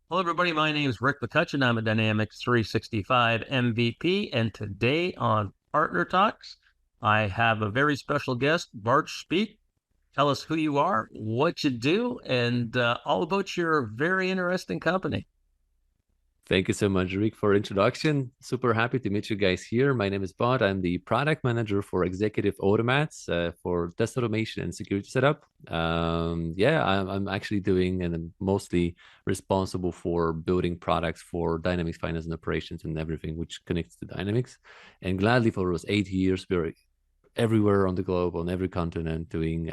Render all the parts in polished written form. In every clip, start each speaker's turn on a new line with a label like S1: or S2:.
S1: Hello, everybody. My name is Rick McCutcheon. I'm a Dynamics 365 MVP. And today on Partner Talks, I have a very special guest, Bart Szpiech. Tell us who you are, what you do, and all about your very interesting company.
S2: Thank you so much, Rick, for introduction. Super happy to meet you guys here. My name is Bart. I'm the product manager for Executive Automats for test automation and security setup. I'm actually doing and I'm mostly responsible for building products for Dynamics Finance and Operations and everything which connects to Dynamics. And gladly, for those 8 years, we're everywhere on the globe, on every continent, doing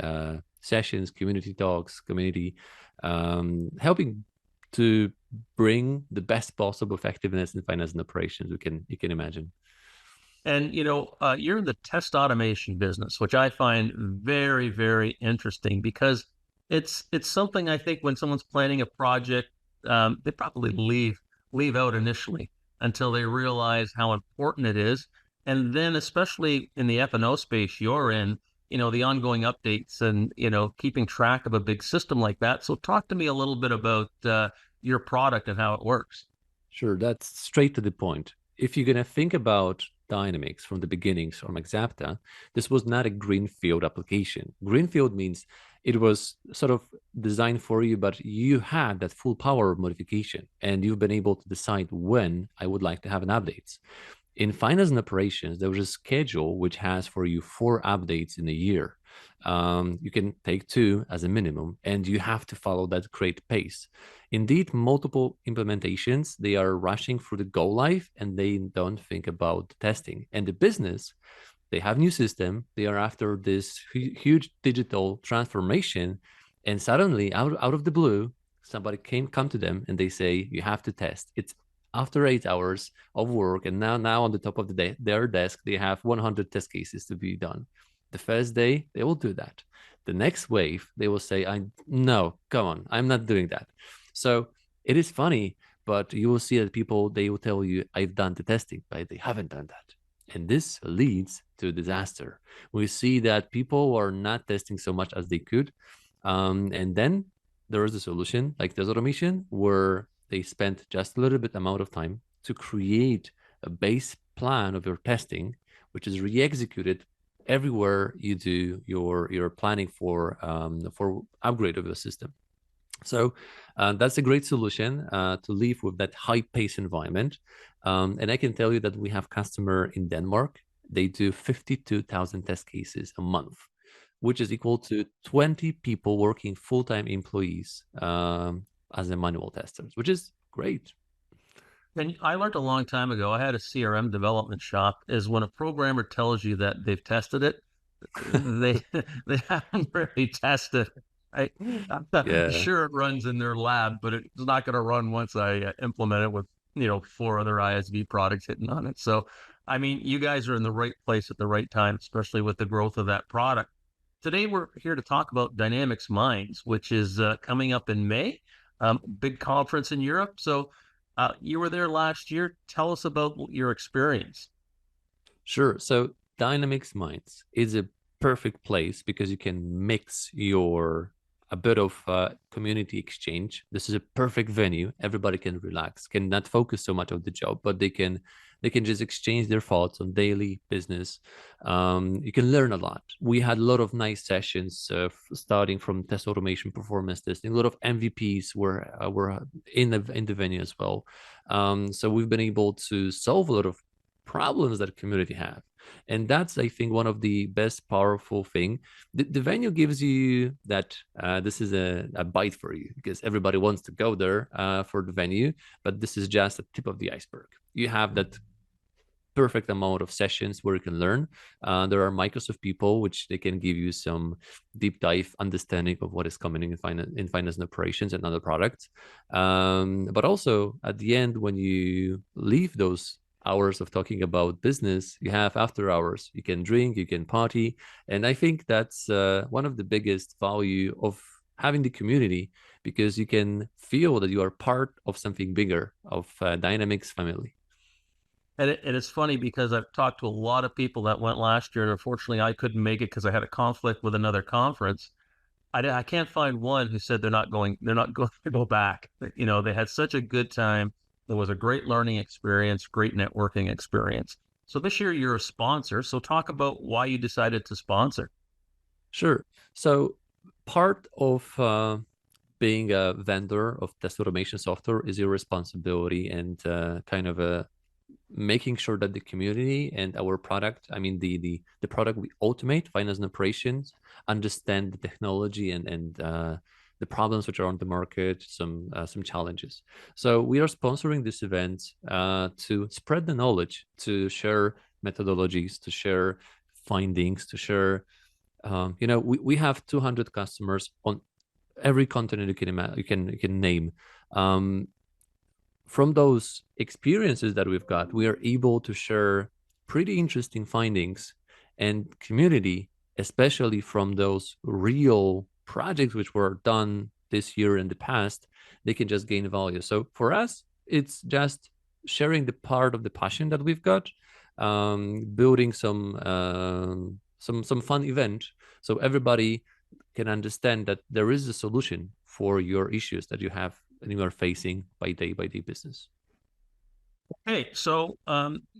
S2: sessions, community talks, community, helping to bring the best possible effectiveness in finance and operations you can imagine.
S1: And you're in the test automation business, which I find very, very interesting because it's something I think when someone's planning a project, they probably leave out initially until they realize how important it is. And then, especially in the F&O space you're in, the ongoing updates and keeping track of a big system like that. So, talk to me a little bit about your product and how it works.
S2: Sure, that's straight to the point. If you're going to think about Dynamics from the beginnings from Exapta, this was not a greenfield application. Greenfield means it was sort of designed for you, but you had that full power of modification and you've been able to decide when I would like to have an updates. In finance and operations, there was a schedule which has for you 4 updates in a year. You can take 2 as a minimum, and you have to follow that great pace. Indeed, multiple implementations, they are rushing through the go live and they don't think about testing. And the business, they have new system, they are after this huge digital transformation, and suddenly out of the blue, somebody come to them and they say, you have to test. It's after 8 hours of work, and now on the top of their desk, they have 100 test cases to be done. The first day, they will do that. The next wave, they will say, "I no, come on, I'm not doing that." So it is funny, but you will see that people they will tell you, "I've done the testing," but they haven't done that, and this leads to disaster. We see that people are not testing so much as they could, and then there is a solution like test automation where they spent just a little bit amount of time to create a base plan of your testing, which is re-executed everywhere you do your planning for upgrade of your system. So that's a great solution to live with that high pace environment. And I can tell you that we have customer in Denmark. They do 52,000 test cases a month, which is equal to 20 people working full-time employees as a manual testers, which is great.
S1: And I learned a long time ago, I had a CRM development shop, is when a programmer tells you that they've tested it, they they haven't really tested. I'm
S2: Yeah.
S1: sure it runs in their lab, but it's not going to run once I implement it with, 4 other ISV products hitting on it. So, I mean, you guys are in the right place at the right time, especially with the growth of that product. Today, we're here to talk about DynamicsMinds, which is coming up in May, big conference in Europe. So, you were there last year. Tell us about your experience.
S2: Sure. So DynamicsMinds is a perfect place because you can mix your a bit of community exchange. This is a perfect venue. Everybody can relax, can not focus so much on the job, but they can just exchange their thoughts on daily business. You can learn a lot. We had a lot of nice sessions, starting from test automation, performance testing. A lot of MVPs were in the venue as well. So we've been able to solve a lot of problems that community have, and that's I think one of the best powerful thing. The venue gives you that this is a bite for you because everybody wants to go there for the venue, but this is just the tip of the iceberg. You have that perfect amount of sessions where you can learn. There are Microsoft people which they can give you some deep dive understanding of what is coming in finance and operations and other products. But also at the end, when you leave those hours of talking about business, you have after hours. You can drink, you can party, and I think that's one of the biggest value of having the community because you can feel that you are part of something bigger of Dynamics family.
S1: And it's funny because I've talked to a lot of people that went last year, and unfortunately, I couldn't make it because I had a conflict with another conference. I can't find one who said they're not going to go back. You know, they had such a good time. There was a great learning experience, great networking experience. So this year you're a sponsor. So talk about why you decided to sponsor.
S2: Sure. So part of being a vendor of test automation software is your responsibility and kind of making sure that the community and our product, I mean the product we automate, finance and operations, understand the technology and the problems which are on the market, some challenges. So we are sponsoring this event to spread the knowledge, to share methodologies, to share findings, to share. We have 200 customers on every continent you can name. From those experiences that we've got, we are able to share pretty interesting findings and community, especially from those real projects which were done this year in the past. They can just gain value. So for us, it's just sharing the part of the passion that we've got, building some fun event so everybody can understand that there is a solution for your issues that you have and you are facing by day business.
S1: Okay, so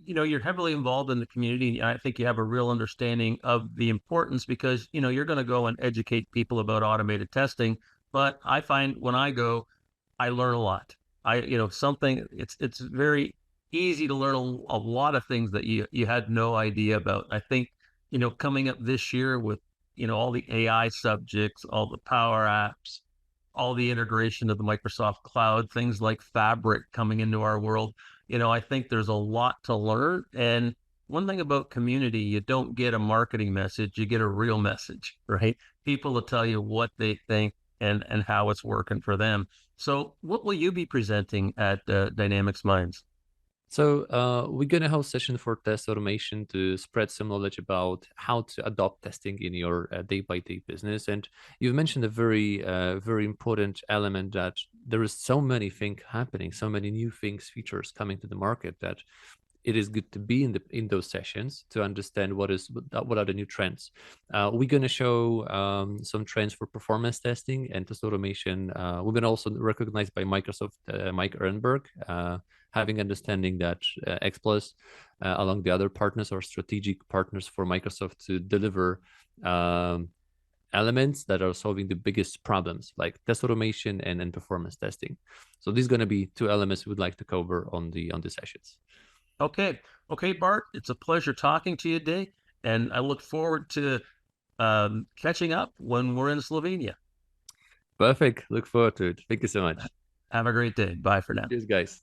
S1: you're heavily involved in the community. I think you have a real understanding of the importance because you're going to go and educate people about automated testing. But I find when I go, I learn a lot. Something it's very easy to learn a lot of things that you had no idea about. I think coming up this year with all the AI subjects, all the power apps, all the integration of the Microsoft cloud, things like Fabric coming into our world. I think there's a lot to learn. And one thing about community, you don't get a marketing message, you get a real message, right? People will tell you what they think and how it's working for them. So what will you be presenting at DynamicsMinds?
S2: So we're going to have a session for test automation to spread some knowledge about how to adopt testing in your day-by-day business. And you've mentioned a very important element that there is so many things happening, so many new things, features coming to the market that it is good to be in those sessions to understand what are the new trends. We're going to show some trends for performance testing and test automation. We've been also recognized by Microsoft, Mike Ehrenberg, having understanding that XPLUS, along the other partners, are strategic partners for Microsoft to deliver elements that are solving the biggest problems like test automation and performance testing. So these are going to be two elements we'd like to cover on the sessions.
S1: Okay. Okay, Bart, it's a pleasure talking to you today, and I look forward to catching up when we're in Slovenia.
S2: Perfect. Look forward to it. Thank you so much.
S1: Have a great day. Bye for now.
S2: Cheers, guys.